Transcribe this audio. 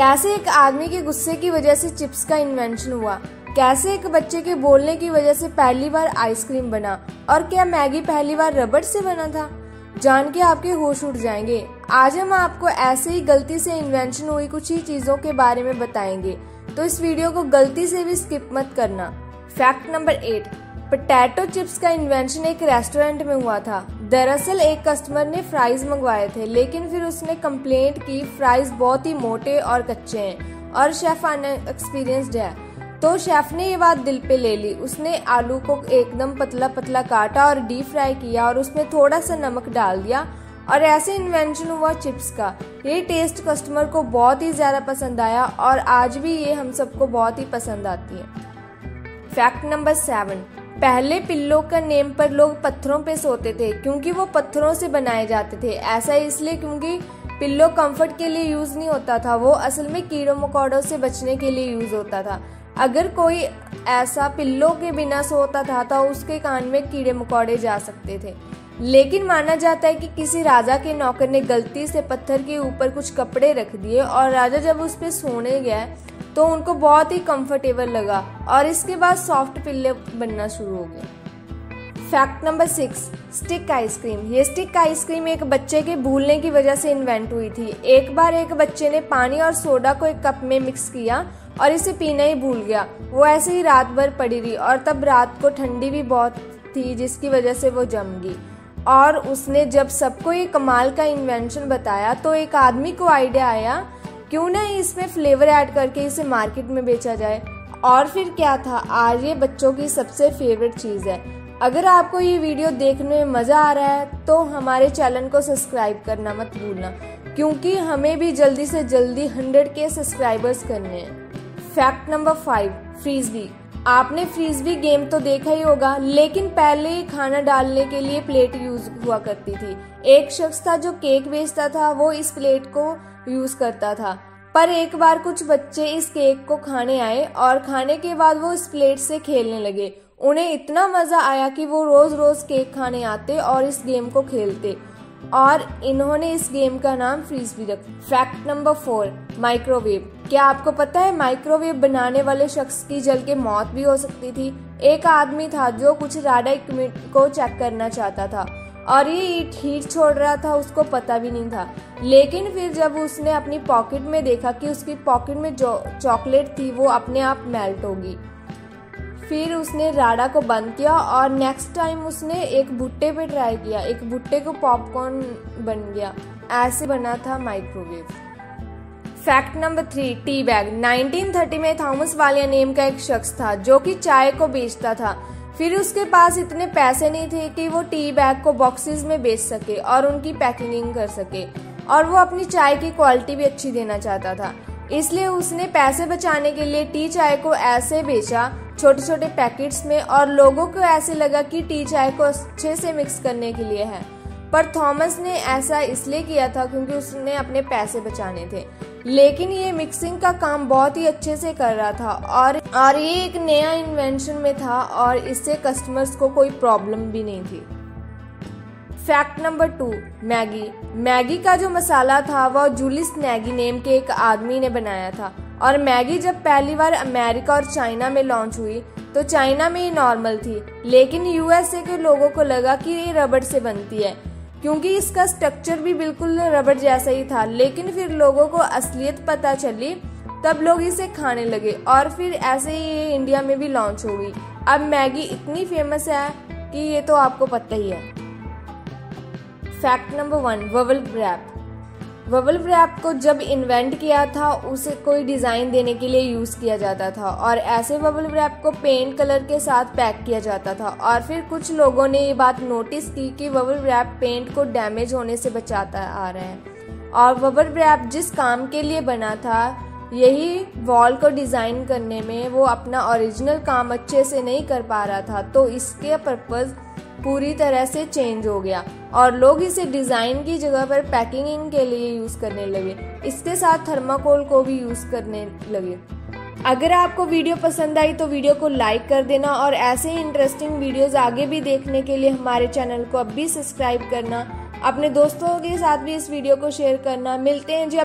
कैसे एक आदमी के गुस्से की वजह से चिप्स का इन्वेंशन हुआ, कैसे एक बच्चे के बोलने की वजह से पहली बार आइसक्रीम बना, और क्या मैगी पहली बार रबड़ से बना था, जान के आपके होश उड़ जाएंगे। आज हम आपको ऐसे ही गलती से इन्वेंशन हुई कुछ ही चीजों के बारे में बताएंगे, तो इस वीडियो को गलती से भी स्किप मत करना। फैक्ट नंबर 8, पोटैटो चिप्स का इन्वेंशन एक रेस्टोरेंट में हुआ था। दरअसल एक कस्टमर ने फ्राइज मंगवाए थे, लेकिन फिर उसने कंप्लेंट की फ्राइज बहुत ही मोटे और कच्चे हैं और शेफ अनएक्सपीरियंस्ड है। तो शेफ ने ये बात दिल पे ले ली। उसने आलू को एकदम पतला पतला काटा और डीप फ्राई किया और उसमें थोड़ा सा नमक डाल दिया, और ऐसे इन्वेंशन हुआ चिप्स का। ये टेस्ट कस्टमर को बहुत ही ज्यादा पसंद आया और आज भी ये हम सबको बहुत ही पसंद आती है। फैक्ट नंबर 7, पहले पिल्लो का नेम पर लोग पत्थरों पे सोते थे क्योंकि वो पत्थरों से बनाए जाते थे। ऐसा इसलिए क्योंकि पिल्लो कंफर्ट के लिए यूज नहीं होता था, वो असल में कीड़ों मकोड़ों से बचने के लिए यूज होता था। अगर कोई ऐसा पिल्लो के बिना सोता था तो उसके कान में कीड़े मकोड़े जा सकते थे। लेकिन माना जाता है कि किसी राजा के नौकर ने गलती से पत्थर के ऊपर कुछ कपड़े रख दिए और राजा जब उस पे सोने गया तो उनको बहुत ही कंफर्टेबल लगा और इसके बाद सॉफ्ट पिल्ले बनना शुरू हो गए। Fact number 6, stick ice cream. ये स्टिक आइसक्रीम एक बच्चे के भूलने की वजह से इन्वेंट हुई थी। एक बार एक बच्चे ने पानी और सोडा को एक कप में मिक्स किया और इसे पीना ही भूल गया। वो ऐसे ही रात भर पड़ी रही और तब रात को ठंडी भी बहुत थी, जिसकी वजह से वो जम गई। और उसने जब सबको ये कमाल का इन्वेंशन बताया तो एक आदमी को आइडिया आया, क्यों ना इसमें फ्लेवर ऐड करके इसे मार्केट में बेचा जाए। और फिर क्या था, आज ये बच्चों की सबसे फेवरेट चीज़ है। अगर आपको ये वीडियो देखने में मज़ा आ रहा है तो हमारे चैनल को सब्सक्राइब करना मत भूलना, क्योंकि हमें भी जल्दी से जल्दी 100K सब्सक्राइबर्स करने हैं। Fact number 5, फ्रीज़बी। आपने फ्रीज़बी गेम तो देखा ही होगा, लेकिन पहले खाना डालने के लिए प्लेट यूज हुआ करती थी। एक शख्स था जो केक बेचता था, वो इस प्लेट को यूज करता था। पर एक बार कुछ बच्चे इस केक को खाने आए और खाने के बाद वो इस प्लेट से खेलने लगे। उन्हें इतना मजा आया कि वो रोज रोज केक खाने आते और इस गेम को खेलते, और इन्होंने इस गेम का नाम फ्रीज़बी रखा। Fact number 4, microwave. क्या आपको पता है माइक्रोवेव बनाने वाले शख्स की जल के मौत भी हो सकती थी। एक आदमी था जो कुछ राडा इक्विपमेंट को चेक करना चाहता था और ये हीट छोड़ रहा था, उसको पता भी नहीं था। लेकिन फिर जब उसने अपनी पॉकेट में देखा कि उसकी पॉकेट में जो चॉकलेट थी वो अपने आप मेल्ट होगी। फिर उसने राडा को बंद किया और नेक्स्ट टाइम उसने एक भुट्टे पे ट्राई किया। एक भुट्टे को पॉपकॉर्न बन गया। ऐसे बना था microwave. Fact number 3, tea bag. 1930 में थॉमस वालिया नेम का एक शख्स था जो कि चाय को बेचता था। फिर उसके पास इतने पैसे नहीं थे कि वो टी बैग को बॉक्सेस में बेच सके और उनकी पैकिंग कर सके, और वो अपनी चाय की क्वालिटी भी अच्छी देना चाहता था। इसलिए उसने पैसे बचाने के लिए टी चाय को ऐसे बेचा, छोटे छोटे पैकेट्स में, और लोगों को ऐसे लगा कि टी चाय को अच्छे से मिक्स करने के लिए है। पर थॉमस ने ऐसा इसलिए किया था क्योंकि उसने अपने पैसे बचाने थे। लेकिन ये मिक्सिंग का काम बहुत ही अच्छे से कर रहा था और ये एक नया इन्वेंशन में था और इससे कस्टमर्स को कोई प्रॉब्लम भी नहीं थी। Fact number 2, Maggi. मैगी का जो मसाला था वह जूलियस नेगी नेम के एक आदमी ने बनाया था, और मैगी जब पहली बार अमेरिका और चाइना में लॉन्च हुई तो चाइना में ही नॉर्मल थी, लेकिन यूएसए के लोगों को लगा कि ये रबड़ से बनती है क्योंकि इसका स्ट्रक्चर भी बिल्कुल रबड़ जैसा ही था। लेकिन फिर लोगों को असलियत पता चली, तब लोग इसे खाने लगे और फिर ऐसे ही ये इंडिया में भी लॉन्च हो गई। अब मैगी इतनी फेमस है कि ये तो आपको पता ही है। Fact number 1, bubble wrap. Bubble wrap को जब इन्वेंट किया था उसे कोई डिज़ाइन देने के लिए यूज़ किया जाता था, और ऐसे बबल रैप को पेंट कलर के साथ पैक किया जाता था। और फिर कुछ लोगों ने ये बात नोटिस की कि बबल रैप पेंट को डैमेज होने से बचाता आ रहा है, और बबल रैप जिस काम के लिए बना था, यही वॉल को डिज़ाइन करने में, वो अपना ओरिजिनल काम अच्छे से नहीं कर पा रहा था, तो इसके पर्पज़ पूरी तरह से चेंज हो गया और लोग इसे डिज़ाइन की जगह पर पैकिंग के लिए यूज़ करने लगे। इसके साथ थर्माकोल को भी यूज़ करने लगे। अगर आपको वीडियो पसंद आई तो वीडियो को लाइक कर देना, और ऐसे ही इंटरेस्टिंग वीडियोस आगे भी देखने के लिए हमारे चैनल को अब भी सब्सक्राइब करना। अपने दोस्तों के साथ भी इस वीडियो को शेयर करना। मिलते हैं जी